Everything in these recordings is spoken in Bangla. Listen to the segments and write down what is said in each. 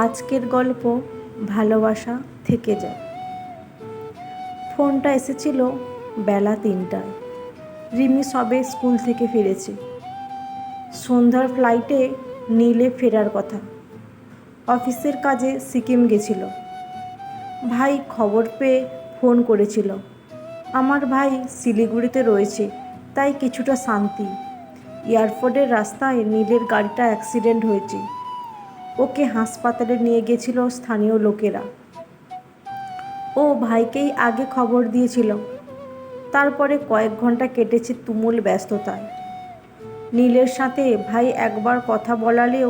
আজকের গল্প ভালোবাসা থেকে যায়। ফোনটা এসেছিল বেলা ৩টায়। রিমি সবে স্কুল থেকে ফিরেছে। সন্ধ্যার ফ্লাইটে নীলে ফেরার কথা। অফিসের কাজে সিকিম গেছিল। ভাই খবর পেয়ে ফোন করেছিল। আমার ভাই শিলিগুড়িতে রয়েছে, তাই কিছুটা শান্তি। এয়ারপোর্টের রাস্তায় নীলের গাড়িটা অ্যাক্সিডেন্ট হয়েছে। ওকে হাসপাতালে নিয়ে গেছিল স্থানীয় লোকেরা। ও ভাইকেই আগে খবর দিয়েছিল। তারপরে কয়েক ঘন্টা কেটেছে তুমুল ব্যস্ততায়। নীলের সাথে ভাই একবার কথা বলালেও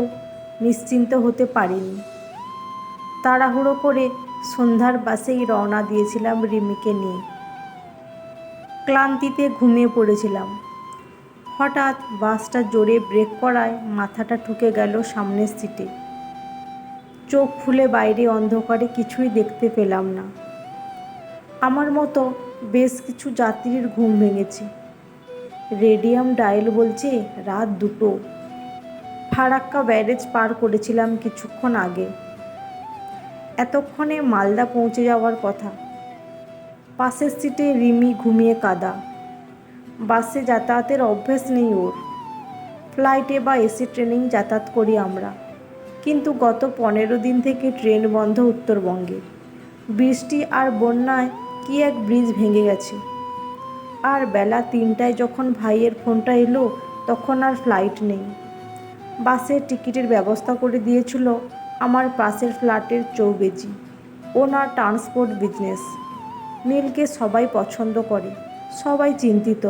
নিশ্চিন্ত হতে পারিনি। তাড়াহুড়ো করে সন্ধ্যার বাসেই রওনা দিয়েছিলাম রিমিকে নিয়ে। ক্লান্তিতে ঘুমিয়ে পড়েছিলাম। হঠাৎ বাসটা জোরে ব্রেক করায় মাথাটা ঠুকে গেল সামনের সিটে। চোখ খুলে বাইরে অন্ধকারে কিছুই দেখতে পেলাম না। আমার মতো বেশ কিছু যাত্রীর ঘুম ভেঙেছে। রেডিয়াম ডায়াল বলছে রাত 2টো। ফারাক্কা ব্যারেজ পার করেছিলাম কিছুক্ষণ আগে। এতক্ষণে মালদা পৌঁছে যাওয়ার কথা। পাশের সিটে রিমি ঘুমিয়ে কাঁদা। বাসে যাতায়াতের অভ্যেস নেই ওর। ফ্লাইটে বা এসি ট্রেনেই যাতায়াত করি আমরা। কিন্তু গত 15 দিন থেকে ট্রেন বন্ধ উত্তরবঙ্গে। বৃষ্টি আর বন্যায় কি এক ব্রিজ ভেঙে গেছে। আর বেলা 3টায় যখন ভাইয়ের ফোনটা এলো তখন আর ফ্লাইট নেই। বাসের টিকিটের ব্যবস্থা করে দিয়েছিল আমার পাশের ফ্ল্যাটের চৌবেজি। ওনার ট্রান্সপোর্ট বিজনেস। নীলকে সবাই পছন্দ করে, সবাই চিন্তিত।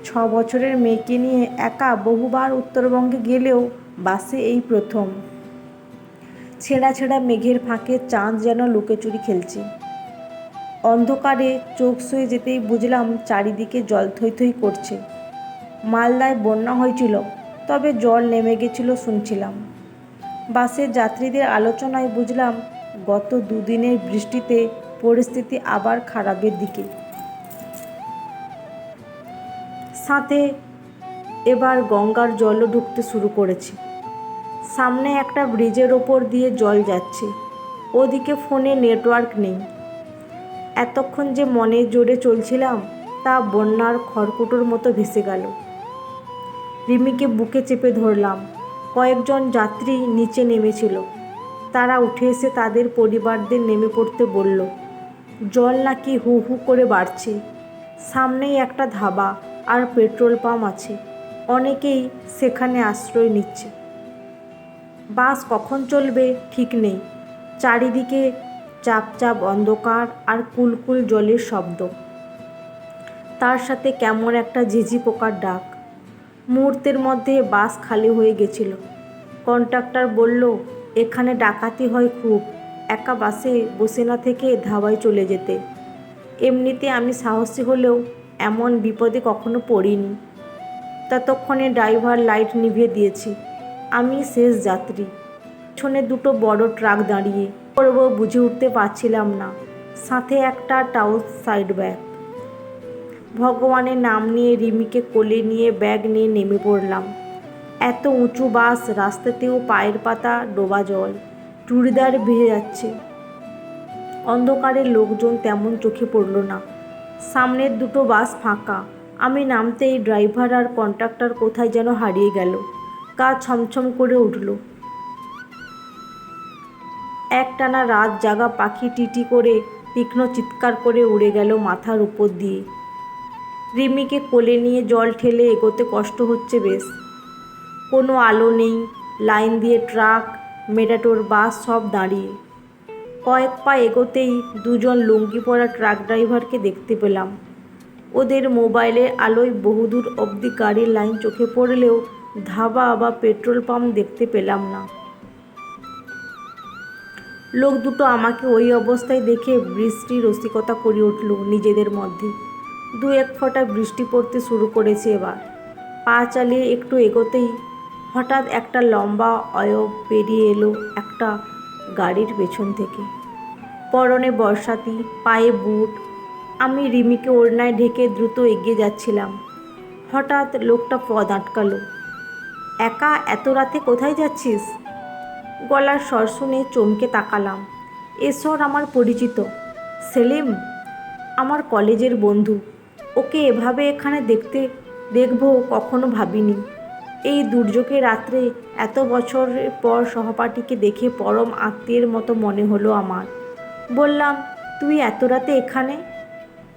6 বছরের মেয়েকে নিয়ে একা বহুবার উত্তরবঙ্গে গেলেও বাসে এই প্রথম। ছেঁড়া ছেঁড়া মেঘের ফাঁকে চাঁদ যেন লুকোচুরি খেলছে। অন্ধকারে চোখ শুয়ে যেতেই বুঝলাম চারিদিকে জল থই থই করছে। মালদায় বন্যা হয়েছিল, তবে জল নেমে গেছিল শুনছিলাম। বাসের যাত্রীদের আলোচনায় বুঝলাম গত 2 দিনের বৃষ্টিতে পরিস্থিতি আবার খারাপের দিকে। সাথে এবার গঙ্গার জলও ঢুকতে শুরু করেছে। সামনে একটা ব্রিজের ওপর দিয়ে জল যাচ্ছে, ওদিকে ফোনে নেটওয়ার্ক নেই। এতক্ষণ যে মনে জোরে চলছিলাম তা বন্যার খড়কুটোর মতো ভেসে গেল। রিমিকে বুকে চেপে ধরলাম। কয়েকজন যাত্রী নিচে নেমেছিল। তারা উঠে এসে তাদের পরিবারদের নেমে পড়তে বলল। জল নাকি হু হু করে বাড়ছে। সামনেই একটা ধাবা আর পেট্রোল পাম্প আছে। অনেকেই সেখানে আশ্রয় নিচ্ছে। বাস কখন চলবে ঠিক নেই। চারিদিকে চাপ চাপ অন্ধকার আর কুলকুল জলের শব্দ। তার সাথে কেমন একটা ঝিঝি পোকার ডাক। মুহূর্তের মধ্যে বাস খালি হয়ে গেছিল। কন্ডাক্টর বলল, এখানে ডাকাতি হয় খুব, একা বাসে বসে না থেকে ধাবায় চলে যেতে। এমনিতে আমি সাহসী হলেও এমন বিপদে কখনো পড়িনি। ততক্ষণে ড্রাইভার লাইট নিভিয়ে দিয়েছে। আমি শেষ যাত্রী। পেছনে 2টো বড় ট্রাক দাঁড়িয়ে। করবো বুঝে উঠতে পারছিলাম না। সাথে একটা টাউস সাইড ব্যাগ। ভগবানের নাম নিয়ে রিমিকে কোলে নিয়ে ব্যাগ নিয়ে নেমে পড়লাম। এত উঁচু বাস, রাস্তাতেও পায়ের পাতা ডোবা জল, চুড়িদার ভিজে যাচ্ছে। অন্ধকারে লোকজন তেমন চোখে পড়ল না। সামনের 2টো বাস ফাঁকা। আমি নামতেই ড্রাইভার আর কন্ডাক্টর কোথায় যেন হারিয়ে গেল। গা ছমছম করে উঠল। একটানা রাত জাগা পাখি টিটি করে তীক্ষ্ণ চিৎকার করে উড়ে গেল মাথার উপর দিয়ে। রিমিকে কোলে নিয়ে জল ঠেলে এগোতে কষ্ট হচ্ছে বেশ। কোনো আলো নেই। লাইন দিয়ে ট্রাক, মেটাডোর, বাস সব দাঁড়িয়ে। কয়েক পা এগোতেই 2জন লুঙ্গি পরা ট্রাক ড্রাইভারকে দেখতে পেলাম। ওদের মোবাইলের আলোয় বহুদূর অবধি গাড়ির লাইন চোখে পড়লেও ধাবা বা পেট্রোল পাম্প দেখতে পেলাম না। লোক দুটো আমাকে ওই অবস্থায় দেখে বৃষ্টি রসিকতা করে উঠল নিজেদের মধ্যে। 2-1 ফোঁটা বৃষ্টি পড়তে শুরু করেছে এবার। পা চালিয়ে একটু এগোতেই হঠাৎ একটা লম্বা অয়ব বেরিয়ে এলো একটা গাড়ির পেছন থেকে। পরনে বর্ষাতি, পায়ে বুট। আমি রিমিকে ওড়নায় ঢেকে দ্রুত এগিয়ে যাচ্ছিলাম। হঠাৎ লোকটা পথ আটকালো। একা এত রাতে কোথায় যাচ্ছিস? গলার স্বর শুনে চমকে তাকালাম। এ স্বর আমার পরিচিত। সেলিম, আমার কলেজের বন্ধু। ওকে এভাবে এখানে দেখবো কখনো ভাবিনি। এই দুর্যোগের রাত্রে এত বছরের পর সহপাঠীকে দেখে পরম আত্মীয়ের মতো মনে হলো আমার। বললাম, তুই এত রাতে এখানে?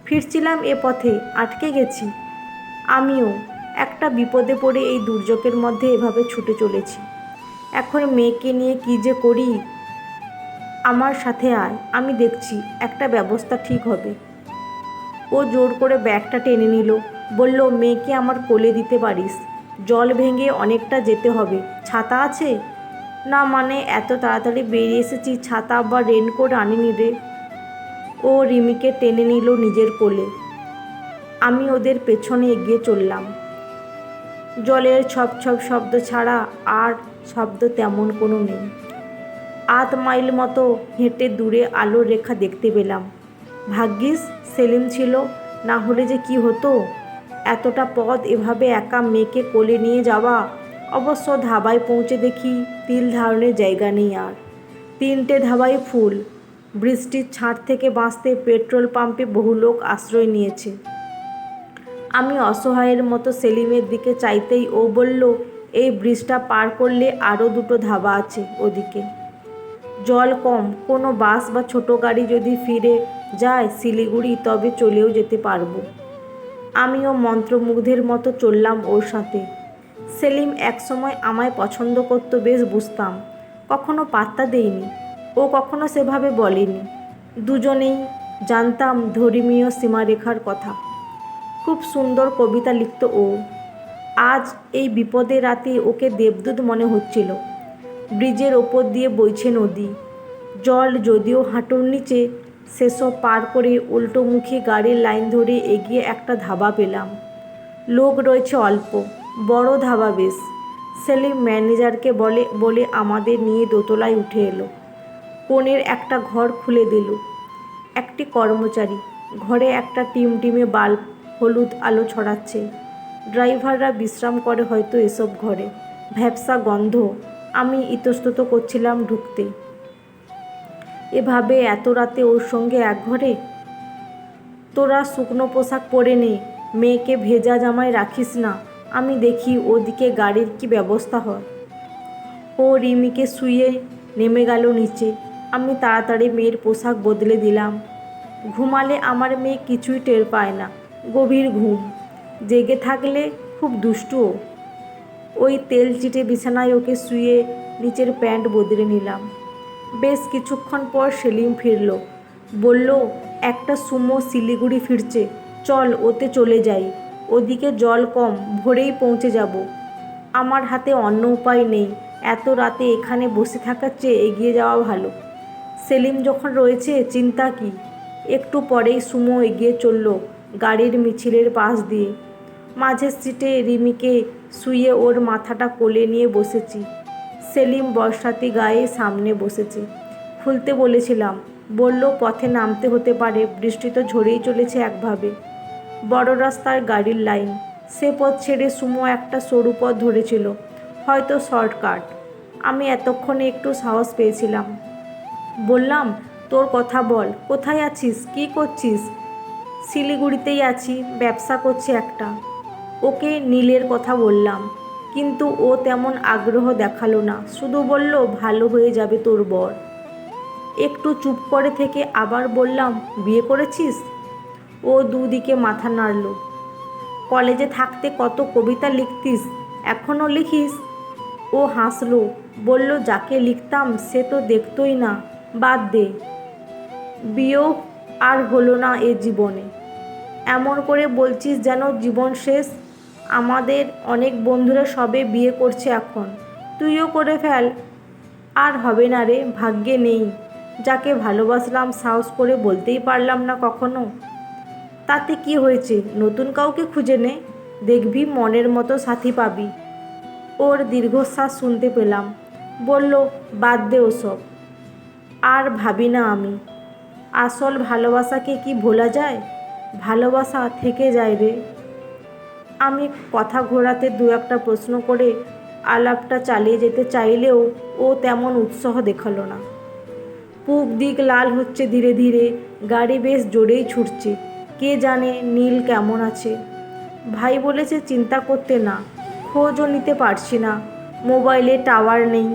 ফিরছিলাম এ পথে, আটকে গেছি। আমিও একটা বিপদে পড়ে এই দুর্যোগের মধ্যে এভাবে ছুটে চলেছি। এখন মেয়েকে নিয়ে কী যে করি। আমার সাথে আয়, আমি দেখছি একটা ব্যবস্থা ঠিক হবে। ও জোর করে ব্যাগটা টেনে নিল। বলল, মেয়েকে আমার কোলে দিতে পারিস? জল ভেঙে অনেকটা যেতে হবে। ছাতা আছে? না মানে এত তাড়াতাড়ি বেরিয়ে এসেছি, ছাতা বা রেনকোট আনিনি রে। ও রিমিকে টেনে নিল নিজের কোলে। আমি ওদের পেছনে এগিয়ে চললাম। জলের ছপ ছপ শব্দ ছাড়া আর শব্দ তেমন কোনো নেই। আধ মাইল মতো হেঁটে দূরে আলোর রেখা দেখতে পেলাম। ভাগ্যিস সেলিম ছিল, না হলে যে কি হতো। এতটা পথ এভাবে একা মেয়েকে কোলে নিয়ে যাওয়া। অবশ্য ধাবায় পৌঁছে দেখি তিল ধারণের জায়গা নেই আর। 3টে ধাবাই ফুল। বৃষ্টির ছাঁট থেকে বাঁচতে পেট্রোল পাম্পে বহু লোক আশ্রয় নিয়েছে। আমি অসহায়ের মতো সেলিমের দিকে চাইতেই ও বলল, এই ব্রিজটা পার করলে আরও 2টো ধাবা আছে ওদিকে। জল কম, কোনো বাস বা ছোটো গাড়ি যদি ফিরে যায় শিলিগুড়ি, তবে চলেও যেতে পারবো। আমিও মন্ত্রমুগ্ধের মতো চললাম ওর সাথে। সেলিম একসময় আমায় পছন্দ করতো, বেশ বুঝতাম। কখনো পাত্তা দেইনি, ও কখনো সেভাবে বলেনি। দুজনেই জানতাম ধর্মীয় সীমারেখার কথা। খুব সুন্দর কবিতা লিখত ও। আজ এই বিপদের রাতে ওকে দেবদূত মনে হচ্ছিল। ব্রিজের ওপর দিয়ে বইছে নদী। জল যদিও হাঁটুর নিচে। সেসব পার করে উল্টোমুখী গাড়ির লাইন ধরে এগিয়ে একটা ধাবা পেলাম। লোক রয়েছে অল্প, বড় ধাবা বেশ। সেলিম ম্যানেজারকে বলে আমাদের নিয়ে দোতলায় উঠে এলো। কোণের একটা ঘর খুলে দিল একটি কর্মচারী। ঘরে একটা টিমটিমে বাল্ব হলুদ আলো ছড়াচ্ছে। ড্রাইভাররা বিশ্রাম করে হয়তো এসব ঘরে। ভ্যাপসা গন্ধ। আমি ইতস্তত করছিলাম ঢুকতে। এভাবে এত রাতে ওর সঙ্গে এক ঘরে? তোরা শুকনো পোশাক পরে নে, মেয়েকে ভেজা জামায় রাখিস না। আমি দেখি ওদিকে গাড়ির কি ব্যবস্থা হয়। ও রিমিকে শুয়ে নেমে গেল নিচে। আমি তাড়াতাড়ি মেয়ের পোশাক বদলে দিলাম। ঘুমালে আমার মেয়ে কিছুই টের পায় না, গভীর ঘুম। জেগে থাকলে খুব দুষ্টুও। ওই তেল চিটে বিছানায় ওকে শুয়ে নিচের প্যান্ট বদলে নিলাম। বেশ কিছুক্ষণ পর সেলিম ফিরল। বলল, একটা সুমো শিলিগুড়ি ফিরছে, চল ওতে চলে যাই। ওদিকে জল কম, ভোরেই পৌঁছে যাব। আমার হাতে অন্য উপায় নেই। এত রাতে এখানে বসে থাকার চেয়ে এগিয়ে যাওয়া ভালো। সেলিম যখন রয়েছে চিন্তা কি। একটু পরেই সুমো এগিয়ে চলল গাড়ির মিছিলের পাশ দিয়ে। মাঝের সিটে রিমিকে শুয়ে ওর মাথাটা কোলে নিয়ে বসেছি। সেলিম বর্ষাতি গায়ে সামনে বসেছে। খুলতে বলেছিলাম, বলল পথে নামতে হতে পারে, বৃষ্টি তো ঝরেই চলেছে একভাবে। বড় রাস্তার গাড়ির লাইন। সে পথ ছেড়ে সুমো একটা সরু পথ ধরেছিল, হয়তো শর্টকাট। আমি এতক্ষণে একটু সাহস পেয়েছিলাম। বললাম, তোর কথা বল, কোথায় আছিস, কী করছিস? শিলিগুড়িতেই আছি, ব্যবসা করছি একটা। ওকে নীলের কথা বললাম, কিন্তু ও তেমন আগ্রহ দেখালো না। শুধু বলল, ভালো হয়ে যাবে তোর বর। একটু চুপ করে থেকে আবার বললাম, বিয়ে করেছিস? ও দুদিকে মাথা নাড়ল। কলেজে থাকতে কত কবিতা লিখতিস, এখনও লিখিস? ও হাসল, বলল, যাকে লিখতাম সে তো দেখতই না, বাদ দে। বিয়েও আর হলো না এ জীবনে। এমন করে বলছিস যেন জীবন শেষ। আমাদের অনেক বন্ধুরা সবে বিয়ে করছে এখন, তুইও করে ফেল। আর হবে না রে, ভাগ্যে নেই। যাকে ভালোবাসলাম সাহস করে বলতেই পারলাম না কখনো। তাতে কি হয়েছে, নতুন কাউকে খুঁজে নে, দেখবি মনের মতো সাথী পাবি। ওর দীর্ঘশ্বাস শুনতে পেলাম। বলল, বাদ দে ওসব, আর ভাবি না আমি। আসল ভালোবাসাকে কি ভোলা যায়? ভালোবাসা থেকে যায় রে। আমি কথা ঘোরাতে দু একটা প্রশ্ন করে আলাপটা চালিয়ে যেতে চাইলেও ও তেমন উৎসাহ দেখালো না। পূব দিক লাল হচ্ছে ধীরে ধীরে, গাড়ি বেশ জোরেই ছুটছে। কে জানে নীল কেমন আছে। ভাই বলেছে চিন্তা করতে না, খোঁজও নিতে পারছি না, মোবাইলে টাওয়ার নেই।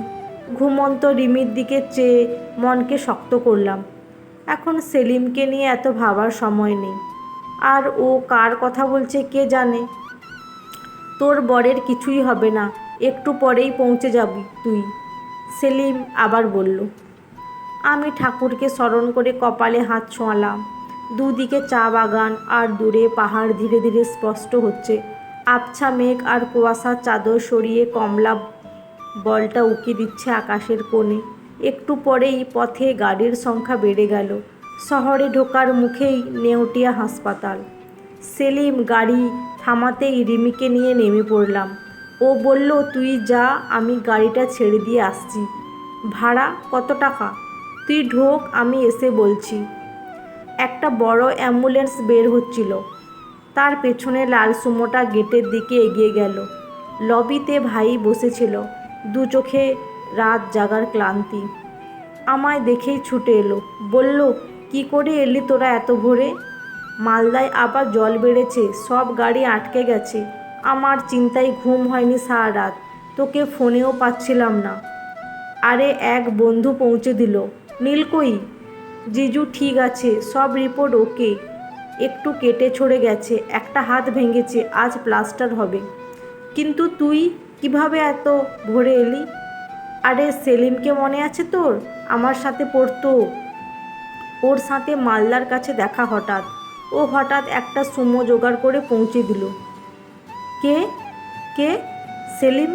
ঘুমন্ত রিমির দিকে চেয়ে মনকে শক্ত করলাম। এখন সেলিমকে নিয়ে এত ভাবার সময় নেই। আর ও কার কথা বলছে কে জানে। তোর বরের কিছুই হবে না, একটু পরেই পৌঁছে যাবি তুই, সেলিম আবার বলল। আমি ঠাকুরকে স্মরণ করে কপালে হাত ছোঁয়ালাম। দুদিকে চা বাগান আর দূরে পাহাড় ধীরে ধীরে স্পষ্ট হচ্ছে। আবছা মেঘ আর কুয়াশার চাদর সরিয়ে কমলা বলটা উকি দিচ্ছে আকাশের কোণে। একটু পরেই পথে গাড়ির সংখ্যা বেড়ে গেল। শহরে ঢোকার মুখেই নেউটিয়া হাসপাতাল। সেলিম গাড়ি থামাতেই রিমিকে নিয়ে নেমে পড়লাম। ও বলল, তুই যা, আমি গাড়িটা ছেড়ে দিয়ে আসছি। ভাড়া কত টাকা? তুই ঢোক, আমি এসে বলছি। একটা বড় অ্যাম্বুলেন্স বের হচ্ছিল। তার পেছনে লাল সুমোটা গেটের দিকে এগিয়ে গেল। লবিতে ভাই বসেছিল, দু চোখে রাত জাগার ক্লান্তি। আমায় দেখেই ছুটে এলো, বলল, কি করে এলি তোরা এত ভোরে? মালদায় আবার জল বেড়েছে, সব গাড়ি আটকে গেছে। আমার চিন্তায় ঘুম হয়নি সারা রাত, তোকে ফোনেও পাচ্ছিলাম না। আরে এক বন্ধু পৌঁছে দিল। নীল কই? জিজু ঠিক আছে, সব রিপোর্ট ওকে, একটু কেটে ছড়ে গেছে, একটা হাত ভেঙেছে, আজ প্লাস্টার হবে। কিন্তু তুই কিভাবে এত ভোরে এলি? আরে সেলিমকে মনে আছে তোর? আমার সাথে পড়তো। ওর সাথে মালদার কাছে দেখা হঠাৎ। ও হঠাৎ একটা সুমো জোগাড় করে পৌঁছে দিল। কে কে? সেলিম,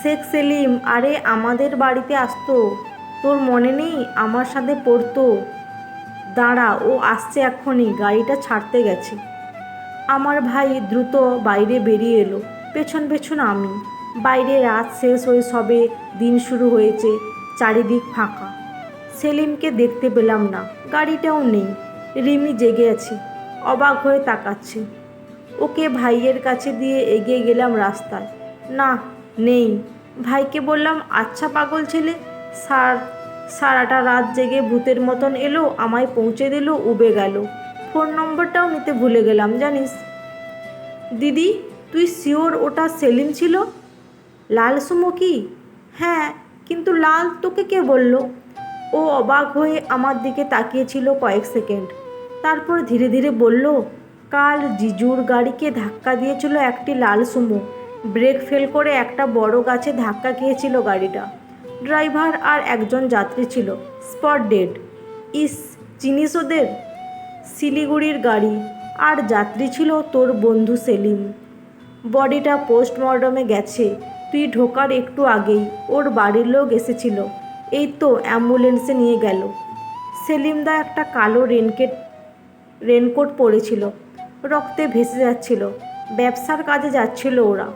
শেখ সেলিম। আরে আমাদের বাড়িতে আসতো, তোর মনে নেই? আমার সাথে পড়তো। দাঁড়া, ও আসছে এক্ষুনি, গাড়িটা ছাড়তে গেছে। আমার ভাই দ্রুত বাইরে বেরিয়ে এলো, পেছন পেছন আমি। বাইরে রাত শেষ হয়ে সবে দিন শুরু হয়েছে, চারিদিক ফাঁকা। সেলিমকে দেখতে পেলাম না, গাড়িটাও নেই। রিমি জেগে আছে, অবাক হয়ে তাকাচ্ছে। ওকে ভাইয়ের কাছে দিয়ে এগিয়ে গেলাম রাস্তায়। না, নেই। ভাইকে বললাম, আচ্ছা পাগল ছেলে, সারাটা রাত জেগে ভূতের মতন এলো, আমায় পৌঁছে দিল, উবে গেল। ফোন নম্বরটাও নিতে ভুলে গেলাম জানিস। দিদি, তুই শিওর ওটা সেলিম ছিল? লাল সুমো কি? হ্যাঁ, কিন্তু লাল তোকে কে বলল? ও অবাক হয়ে আমার দিকে তাকিয়েছিল কয়েক সেকেন্ড, তারপর ধীরে ধীরে বলল, কাল জিজুর গাড়িকে ধাক্কা দিয়েছিল একটি লাল সুমো। ব্রেক ফেল করে একটা বড় গাছে ধাক্কা খেয়েছিল গাড়িটা। ড্রাইভার আর একজন যাত্রী ছিল, স্পট ডেড। ইস, চিনিস ওদের? শিলিগুড়ির গাড়ি, আর যাত্রী ছিল তোর বন্ধু সেলিম। বডিটা পোস্টমর্টমে গেছে, তুই ঢোকার একটু আগেই ওর বাড়ির লোক এসেছিল, এই তো অ্যাম্বুলেন্সে নিয়ে গেল। সেলিমদা একটা কালো রেনকোট পরেছিল, রক্তে ভেসে যাচ্ছিল, ব্যবসার কাজে যাচ্ছিল ওরা।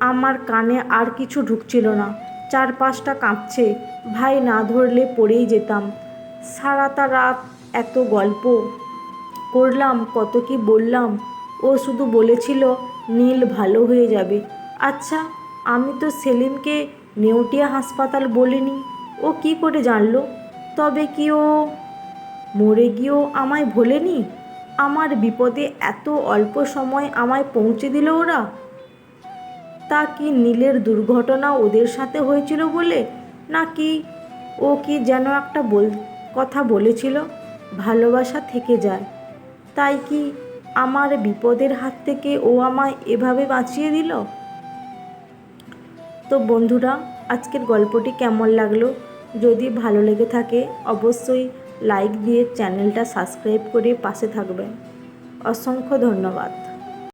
আমার কানে আর কিছু ঢুকছিল না, চারপাশটা কাঁপছে। ভাই না ধরলে পড়েই যেতাম। সারাটা রাত এত গল্প করলাম, কত কি বললাম। ও শুধু বলেছিল নীল ভালো হয়ে যাবে। আচ্ছা, আমি তো সেলিমকে নেউটিয়া হাসপাতাল বলিনি, ও কি করে জানলো? তবে কি ও মরে গিয়েও আমায় ভোলেনি? আমার বিপদে এত অল্প সময় আমায় পৌঁছে দিল ওরা। তা কি নীলের দুর্ঘটনা ওদের সাথে হয়েছিল বলে? নাকি ও কি যেন একটা কথা বলেছিল, ভালোবাসা থেকে যায়, তাই কি আমার বিপদের হাত থেকে ও আমায় এভাবে বাঁচিয়ে দিল? তো বন্ধুরা, আজকের গল্পটি কেমন লাগলো? যদি ভালো লেগে থাকে অবশ্যই লাইক দিয়ে চ্যানেলটা সাবস্ক্রাইব করে পাশে থাকবেন। অসংখ্য ধন্যবাদ।